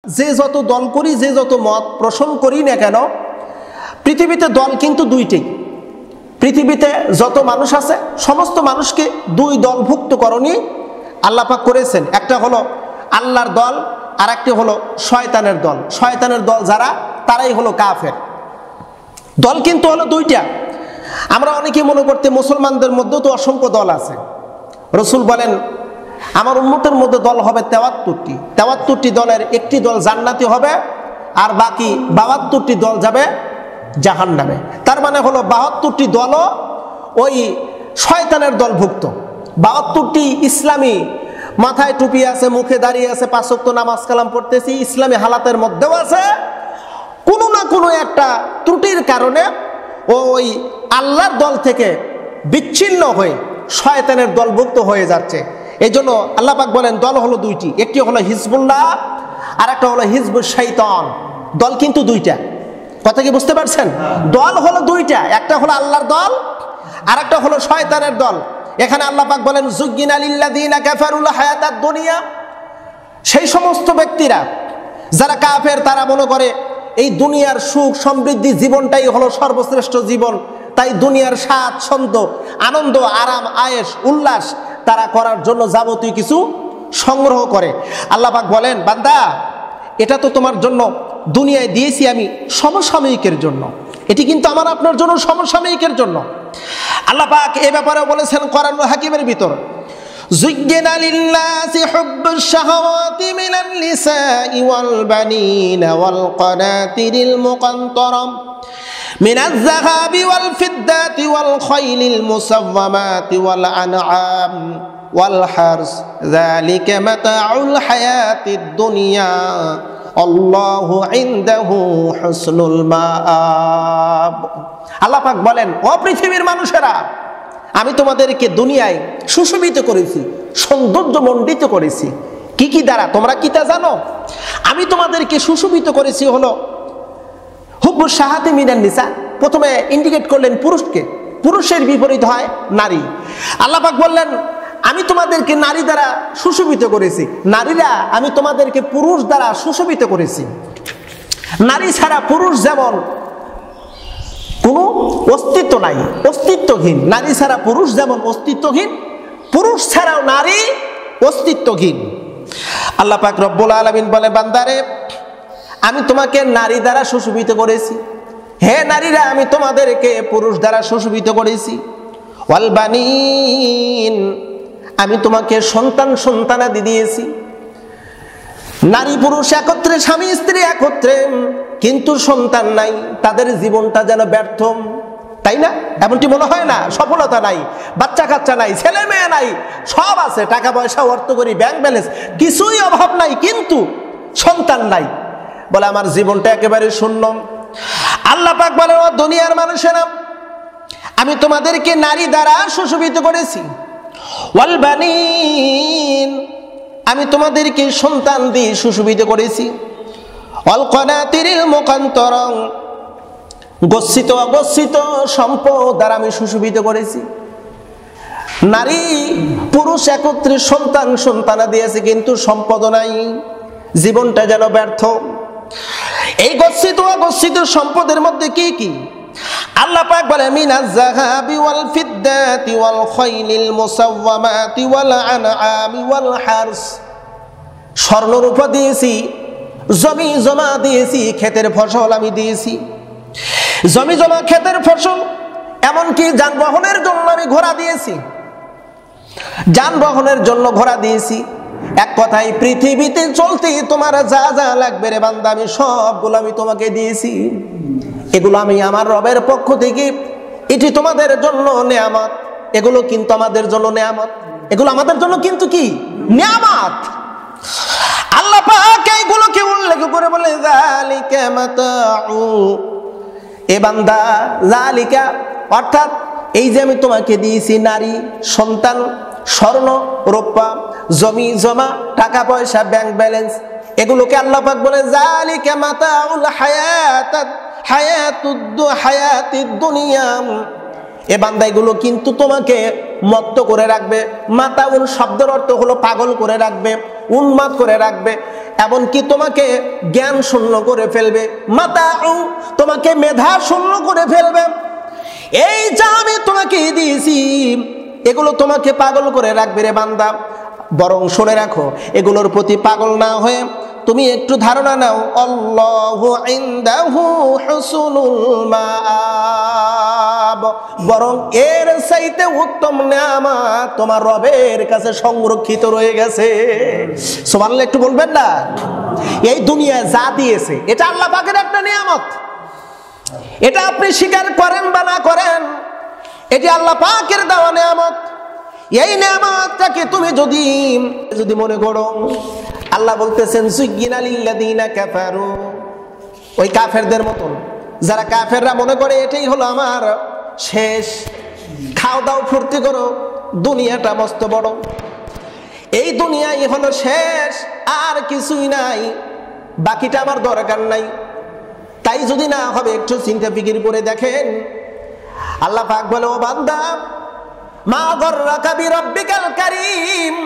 যে যত দল করি, যে যত মত পোষণ করি না কেন, পৃথিবীতে দল কিন্তু দুইটাই। পৃথিবীতে যত মানুষ আছে সমস্ত মানুষকে দুই দলভুক্তকরণই আল্লাহ পাক করেছেন। একটা হলো আল্লাহর দল, আর একটি হলো শয়তানের দল। শয়তানের দল যারা, তারাই হলো কাফের। দল কিন্তু হলো দুইটা। আমরা অনেকে মনে করতে মুসলমানদের মধ্যেও তো অসংখ্য দল আছে। রসুল বলেন আমার উম্মতের মধ্যে দল হবে 73টি। 73টি দলের একটি দল জান্নাতি হবে, আর বাকি 72টি দল যাবে জাহান্নামে। তার মানে হলো 72টি দলও ওই শয়তানের দলভুক্ত। 72টি ইসলামী, মাথায় টুপি আছে, মুখে দাঁড়িয়ে আছে, 5 ওয়াক্ত নামাজ কালাম পড়তেছি, ইসলামী হালাতের মধ্যেও আছে। কোনো না কোনো একটা ত্রুটির কারণে ওই আল্লাহর দল থেকে বিচ্ছিন্ন হয়ে শয়তানের দলভুক্ত হয়ে যাচ্ছে। এই জন্য আল্লাহ পাক বলেন দল হলো দুইটি, একটি হলো হিজবুল্লাহ আর একটা হলো হিজবুল শয়তান। দল কিন্তু দুইটা। কথা কি বুঝতে পারছেন? দল হলো দুইটা, একটা হলো আল্লাহর দল আর একটা হলো শয়তানের দল। এখানে আল্লাহ পাক বলেন যুগিনা লিল্লাযিনা কাফারুল হায়াতাদ দুনিয়া। সেই সমস্ত ব্যক্তিরা যারা কাফের, তারা মনে করে এই দুনিয়ার সুখ সমৃদ্ধি জীবনটাই হলো সর্বশ্রেষ্ঠ জীবন, তাই দুনিয়ার স্বাদ ছন্দ আনন্দ আরাম আয়েশ উল্লাস তারা করার জন্য যাবতীয় কিছু সংগ্রহ করে। আল্লাহ পাক বলেন বান্দা, এটা তো তোমার জন্য দুনিয়ায় দিয়েছি আমি সমসাময়িকের জন্য, এটি কিন্তু আমার আপনার জন্য সমসাময়িকের জন্য। আল্লাহ পাক এই ব্যাপারে বলেছেন কোরআনুল হাকিমের ভিতর, যুজ্জিনা লিল্লাসি হুব্বুশ শাহাওয়াতি মিনান নিসাই ওয়াল বানিনা ওয়াল কানাতিরিল মুকান্তারাম মিনাজ যাহাবি ওয়াল ফিদ্দাতি ওয়াল খাইলিল মুসাওয়ামাতি ওয়াল আনআম ওয়াল হারস যালিকা মাতাউল হায়াতিদ দুনিয়া আল্লাহু ইনদাহু হুসনুল মাআব। আল্লাহ পাক বলেন ও পৃথিবীর মানুষেরা, আমি তোমাদেরকে দুনিয়ায় সুশোভিত করেছি, সৌন্দর্যমণ্ডিত করেছি। কি কি দ্বারা তোমরা কি তা জানো? আমি তোমাদেরকে সুশোভিত করেছি হলো হুব্বুশ শাহাতি মিনান নিসা। প্রথমে ইন্ডিকেট করলেন পুরুষকে, পুরুষের বিপরীত হয় নারী। আল্লাহ পাক বললেন আমি তোমাদেরকে নারী দ্বারা সুশোভিত করেছি। নারীরা, আমি তোমাদেরকে পুরুষ দ্বারা সুশোভিত করেছি। নারী ছাড়া পুরুষ যেমন কোনো অস্তিত্ব নাই, অস্তিত্বহীন। নারী ছাড়া পুরুষ যেমন অস্তিত্বহীন, পুরুষ ছাড়াও নারী অস্তিত্বহীন। আল্লাহ পাক রব্বুল আলামিন বলে বান্দারে, আমি তোমাকে নারী দ্বারা সুশোভিত করেছি। হে নারীরা, আমি তোমাদেরকে পুরুষ দ্বারা সুশোভিত করেছি। ওয়াল বানিন, আমি তোমাকে সন্তান সন্তানাদি দিয়েছি। নারী পুরুষ একত্রে, স্বামী স্ত্রী একত্রে, কিন্তু সন্তান নাই, তাদের জীবনটা যেন ব্যর্থ, তাই না? এমনটি মনে হয় না? সফলতা নাই, বাচ্চা কাচ্চা নাই, ছেলে মেয়ে নাই, সব আছে, টাকা পয়সা অর্থ করি, ব্যাংক ব্যালেন্স কিছুই অভাব নাই, কিন্তু সন্তান নাই। বলে আমার জীবনটা একেবারে শূন্য। আল্লাহ পাক বলে ও দুনিয়ার মানুষেরা, আমি তোমাদেরকে নারী দ্বারা সুশোভিত করেছি। ওয়াল বানিন, আমি তোমাদেরকে সন্তান দিয়ে সুশোভিত করেছি। ওয়াল কানাতিরিল মুকান্তারাম, গচ্ছিত অগচ্ছিত সম্পদ দ্বারা আমি সুশোভিত করেছি। নারী পুরুষ একত্রে সন্তান সন্তানা দিয়েছে, কিন্তু সম্পদ নাই, জীবনটা যেন ব্যর্থ। এই গচ্ছিত অগচ্ছিত সম্পদের মধ্যে কি কি? আল্লাহ পাক বলে মিনাজ যাহাবি ওয়াল ফিদ্দাতি ওয়াল খাইলিল মুসাওয়ামাতি ওয়াল আনআমি ওয়াল হারস। স্বর্ণ রূপা দিয়েছি, জমি জমা দিয়েছি, ক্ষেতের ফসল আমি দিয়েছি। জমি জমা ক্ষেতের ফসল, এমনকি যানবাহনের জন্য আমি ঘোড়া দিয়েছি, যানবাহনের জন্য ঘোড়া দিয়েছি। এক কথায় পৃথিবীতে চলতে তোমার যা যা লাগবে রে বান্দা, আমি সবগুলো আমি তোমাকে দিয়েছি। এগুলো আমি আমার রবের পক্ষ থেকে, এটি তোমাদের জন্য নেয়ামত। এগুলো কিন্তু আমাদের জন্য নেয়ামত, এগুলো আমাদের জন্য কিন্তু কি নেয়ামত। আল্লাহ পাক এইগুলোকে উল্লেখ করে বলে যালিকা মাতাউ, এ বান্দা যালিকা অর্থাৎ এই যে আমি তোমাকে দিয়েছি নারী, সন্তান, স্বর্ণ রূপা, জমি জমা, টাকা পয়সা, ব্যাংক ব্যালেন্স, এগুলোকে আল্লাহ পাক বলে যালিকা মাতাউল হায়াতিদ দুনিয়া। এ বান্দা এগুলো কিন্তু তোমাকে মত্ত করে রাখবে। মাতাউল শব্দের অর্থ হলো পাগল করে রাখবে, উন্মাদ করে রাখবে। এমনকি তোমাকে জ্ঞান শূন্য করে ফেলবে, মাতাউ তোমাকে মেধা শূন্য করে ফেলবে। এই যা আমি তোমাকে দিয়েছি এগুলো তোমাকে পাগল করে রাখবে রে বান্দা। বরং শুনে রাখো, এগুলোর প্রতি পাগল না হয়ে তুমি একটু ধারণা নাও, আল্লাহু ইনদাহু হুসনুল মাআব, বরং এর চাইতে উত্তম নেয়ামত তোমার রবের কাছে সংরক্ষিত রয়ে গেছে। সুবহানাল্লাহ একটু বলবেন না? এই দুনিয়া যা দিয়েছে এটা আল্লাহ পাকের একটা নিয়ামত। এটা আপনি স্বীকার করেন বা না করেন, এটি আল্লাহ পাকের দেওয়া নিয়ামত। এই নিয়ামতটাকে তুমি যদি মনে করো, আল্লাহ বলতেছেন যুয়্যিনা লিল্লাযীনা কাফারু, ওই কাফেরদের মতন যারা কাফেররা মনে করে এটাই হলো আমার শেষ, খাও দাও ফুর্তি করো, দুনিয়াটা মস্ত বড়, এই দুনিয়াই হলো শেষ, আর কিছুই নাই, বাকিটা আমার দরকার নাই। তাই যদি না হবে একটু চিন্তা ফিকির করে দেখেন, আল্লাহ পাক বলে, ও বান্দা, মা গররাকা বিরাব্বিকাল কারীম,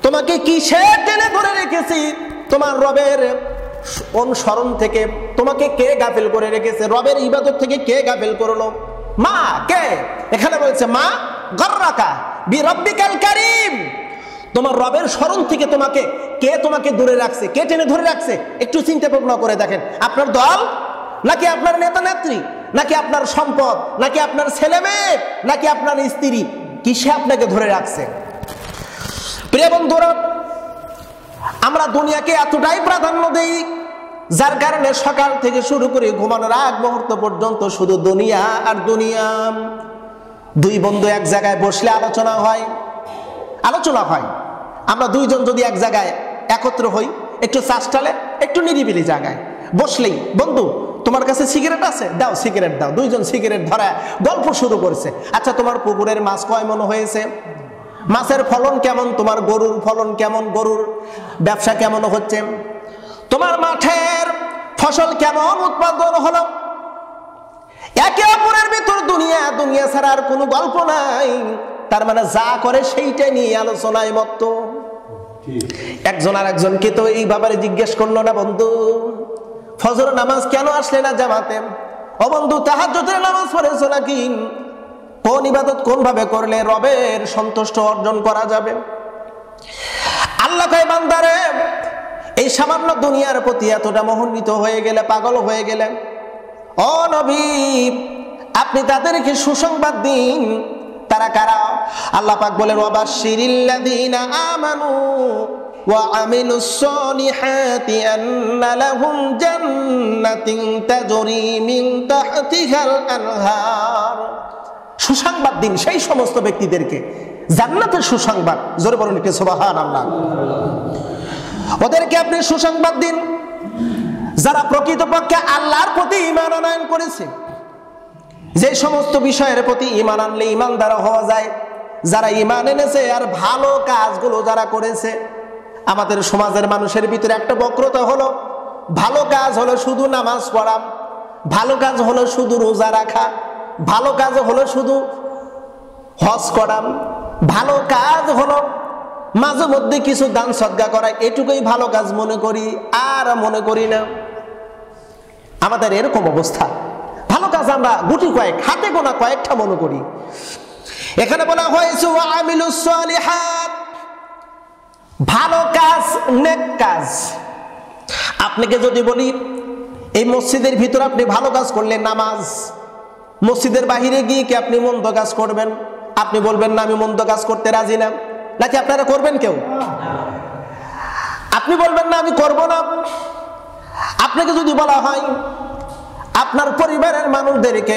তোমাকে কিসে টেনে ধরে রেখেছি? তোমার রবের অনুসরণ থেকে তোমাকে কে গাফিল করে রেখেছে? রবের ইবাদত থেকে কে গাফিল করলো? মা কে? এখানে বলছে মা গররাকা বিরাব্বিকাল কারীম, তোমার রবের স্মরণ থেকে তোমাকে দূরে রাখছে, কে টেনে ধরে রাখছে? একটু চিন্তা ভাবনা করে দেখেন। আপনার দল, নাকি আপনার নেতা নেত্রী, নাকি আপনার সম্পদ, নাকি আপনার ছেলে মেয়ে, নাকি আপনার স্ত্রী? কিসে আপনাকে ধরে রাখছে? প্রিয় বন্ধুরা, আমরা দুনিয়াকে এতটাই প্রাধান্য দেই, যার কারণে সকাল থেকে শুরু করে ঘুমানোর আগ মুহূর্ত পর্যন্ত শুধু দুনিয়া আর দুনিয়া। দুই বন্ধু এক জায়গায় বসলে আলোচনা হয়, আমরা দুইজন যদি এক জায়গায় একত্র হই, একটু চাষটালে, একটু নিরিবিলি জায়গায় বসলেই, বন্ধু তোমার কাছে সিগারেট আছে, দাও সিগারেট দাও, দুইজন সিগারেট ধরা গল্প শুরু করছে। আচ্ছা, তোমার পুকুরের মাছ কয় মন হয়েছে? মাছের ফলন কেমন? তোমার গরুর ফলন কেমন? গরুর ব্যবসা কেমন হচ্ছে? তোমার মাঠের ফসল কেমন উৎপাদন হলো? একে অপরের ভিতর দুনিয়া ছাড়া আর কোনো গল্প নাই। তার মানে যা করে সেইটাই নিয়ে আলোচনায় মত্ত। একজন আর একজনকে তো এই ব্যাপারে জিজ্ঞেস করলো না, বন্ধু ফজর নামাজ কেন আসলে না জামাতে? ও বন্ধু তাহাজ্জুদের নামাজ পড়েছো নাকি? কোন ইবাদত কোন ভাবে করলে রবের সন্তুষ্ট অর্জন করা যাবে? আল্লাহ কয়, বান্দারে, এই সামান্য দুনিয়ার প্রতি এতটা মোহিত হয়ে গেলে, পাগল হয়ে গেলে, ও নবী আপনি তাদেরকে সুসংবাদ দিন। তারা কারা? আল্লাহ পাক বলেন, ওয়াবাশশিরিল্লাযীনা আমানু ওয়া আমিলুস সলিহাতি আন্না লাহুম জান্নাতিন তাজরি মিন তাহতিহাল আনহার। সুসংবাদ দিন সেই সমস্ত ব্যক্তিদেরকে, জান্নাতের সুসংবাদ। জোরে বলুন কি সুবহানাল্লাহ। ওদেরকে আপনি সুসংবাদ দিন যারা প্রকৃতপক্ষে আল্লাহর প্রতি ঈমান আনয়ন করেছে। যে সমস্ত বিষয়ের প্রতি ঈমান আনলে ঈমানদার হওয়া যায়, যারা ঈমান এনেছে আর ভালো কাজগুলো যারা করেছে। আমাদের সমাজের মানুষের ভিতরে একটা বক্রতা হলো, ভালো কাজ হলো শুধু নামাজ পড়া, ভালো কাজ হলো শুধু রোজা রাখা, ভালো কাজ হলো শুধু হজ করা, ভালো কাজ হলো মাঝে মধ্যে কিছু দান সদকা করা, এটুকুই ভালো কাজ মনে করি, আর মনে করি না। আমাদের এরকম অবস্থা। ভালো কাজ আমরা গুটি কয়েক, হাতে গোনা কয়েকটা মনে করি। এখানে বলা হয়েছে ওয়া আমিলুস সলিহাত, ভালো কাজ, নেক কাজ। আপনাকে যদি বলি এই মসজিদের ভিতর আপনি ভালো কাজ করলেন নামাজ, মসজিদের বাহিরে গিয়ে কি আপনি মন্দ কাজ করবেন? আপনি বলবেন না আমি মন্দ কাজ করতে রাজি না, নাকি আপনারা করবেন? কেউ আপনি বলবেন না আমি করব না। আপনাকে যদি বলা হয় আপনার পরিবারের মানুষদেরকে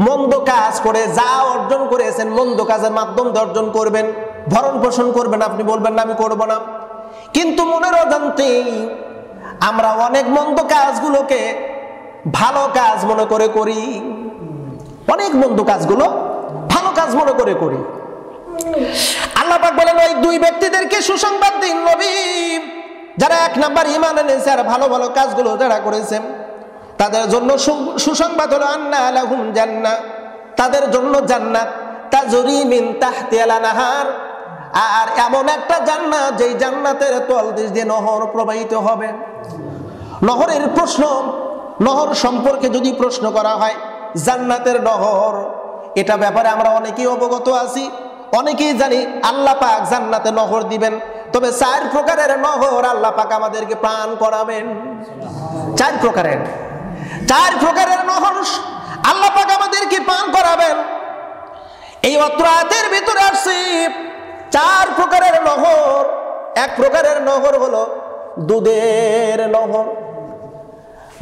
মন্দ কাজ করে যা অর্জন করেছেন মন্দ কাজের মাধ্যম দিয়ে অর্জন করবেন, ভরণ পোষণ করবেন, আপনি বলবেন না আমি করব না। কিন্তু মনের অজান্তেই আমরা অনেক মন্দ কাজগুলোকে ভালো কাজ মনে করে করি, অনেক মন্দ কাজগুলো ভালো কাজ মনে করে করি। আল্লাহ পাক বলেন ওই দুই ব্যক্তিদেরকে সুসংবাদ দিন নবী, যারা এক নাম্বার ঈমান এনেছে আর ভালো ভালো কাজগুলো যারা করেছে, তাদের জন্য সুসংবাদ হলো আন্না লাহুম জান্নাত, তাদের জন্য জান্নাত, তাজরি মিন তাহতিহাল আনহার, আর এমন একটা জান্নাত যেই জান্নাতের তলদেশ দিয়ে নহর প্রবাহিত হবে। নহরের প্রশ্ন, নহর সম্পর্কে যদি প্রশ্ন করা হয়, জান্নাতের নহর, এটা ব্যাপারে আমরা অনেকেই অবগত আছি, অনেকেই জানি আল্লাহ পাক জান্নাতে নহর দিবেন। তবে 4 প্রকারের নহর আল্লাহ পাক আমাদেরকে পান করাবেন। 4 প্রকারের নহর আল্লাহ পাক আমাদেরকে পান করাবেন। এই অত্র আয়াতের ভিতরে আসছে 4 প্রকারের নহর। এক প্রকারের নহর হলো দুধের নহর,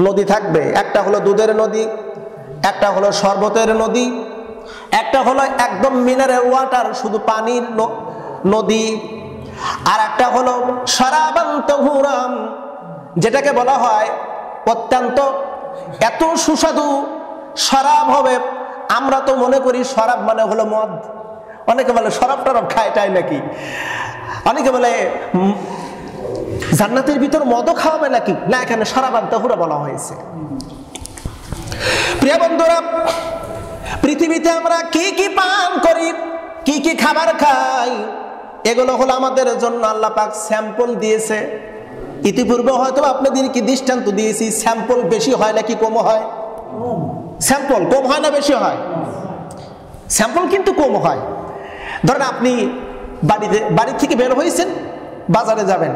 নদী থাকবে। একটা হলো দুধের নদী, একটা হলো শরবতের নদী, একটা হলো একদম মিনারেল ওয়াটার, শুধু পানির নদী, আর একটা হলো শরাবান তাহুরাম, যেটাকে বলা হয় অত্যন্ত এত সুস্বাদু শরাব হবে। আমরা তো মনে করি শরাব মানে হলো মদ, অনেকে বলে শরাব টরাব খায় তাই নাকি, অনেকে বলে জান্নাতের ভিতর মদও খাওয়াবে নাকি, না, এখানে শরাবান তাহুরা বলা হয়েছে। প্রিয় বন্ধুরা, পৃথিবীতে আমরা কি কি পান করি, কি কি খাবার খাই, এগুলো হলো আমাদের জন্য আল্লাহ পাক স্যাম্পল দিয়েছে। ইতিপূর্বে হয়তো আপনাদেরকে দৃষ্টান্ত দিয়েছি, স্যাম্পল বেশি হয় নাকি কম হয়? স্যাম্পল কম হয় না বেশি হয়? স্যাম্পল কিন্তু কম হয়। ধরেন আপনি বাড়ি থেকে বের হয়েছেন, বাজারে যাবেন,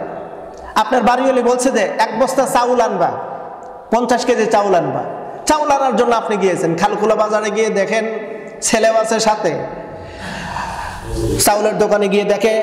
আপনার বাড়িওয়ালি বলছে যে 1 বস্তা চাউল আনবা, 50 কেজি চাউল আনবা। চাউল আনার জন্য আপনি গিয়েছেন, খালকুলা বাজারে গিয়ে দেখেন ছেলেও আছে সাথে, চাউলের দোকানে গিয়ে দেখে